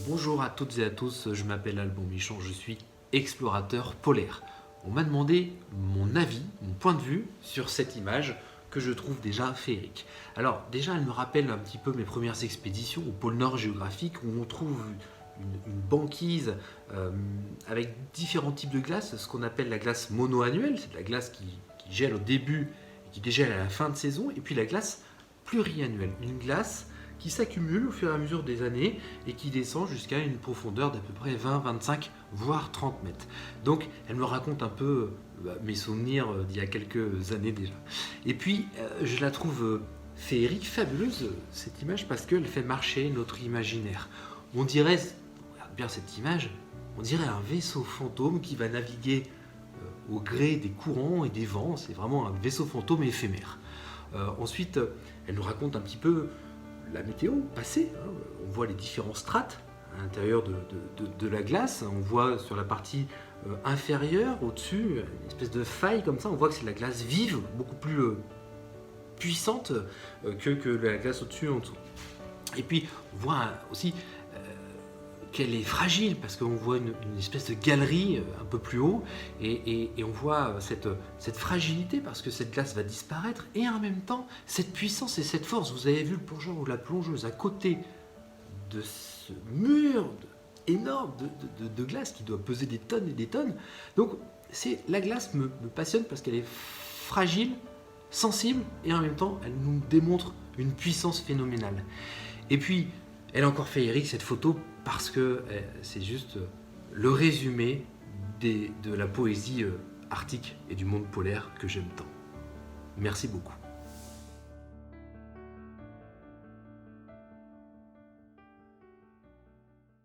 Bonjour à toutes et à tous, je m'appelle Alban Michon, je suis explorateur polaire. On m'a demandé mon avis, mon point de vue sur cette image que je trouve déjà féerique. Alors déjà elle me rappelle un petit peu mes premières expéditions au pôle Nord géographique où on trouve une banquise avec différents types de glace, ce qu'on appelle la glace monoannuelle, c'est de la glace qui gèle au début et qui dégèle à la fin de saison, et puis la glace pluriannuelle, une glace qui s'accumule au fur et à mesure des années et qui descend jusqu'à une profondeur d'à peu près 20, 25, voire 30 mètres. Donc elle me raconte un peu mes souvenirs d'il y a quelques années déjà. Et puis je la trouve féerique, fabuleuse cette image parce qu'elle fait marcher notre imaginaire. On dirait, regarde bien cette image, on dirait un vaisseau fantôme qui va naviguer au gré des courants et des vents. C'est vraiment un vaisseau fantôme éphémère. Ensuite, elle nous raconte un petit peu la météo passée, hein. On voit les différents strates à l'intérieur de la glace, on voit sur la partie inférieure, au-dessus, une espèce de faille comme ça, on voit que c'est de la glace vive, beaucoup plus puissante que la glace au-dessus en dessous. Et puis on voit aussi qu'elle est fragile parce qu'on voit une espèce de galerie un peu plus haut et on voit cette fragilité parce que cette glace va disparaître et en même temps cette puissance et cette force. Vous avez vu le plongeur ou la plongeuse à côté de ce mur énorme de glace qui doit peser des tonnes et des tonnes. Donc la glace me passionne parce qu'elle est fragile, sensible et en même temps elle nous démontre une puissance phénoménale. Et puis elle est encore féerique cette photo parce que c'est juste le résumé de la poésie arctique et du monde polaire que j'aime tant. Merci beaucoup.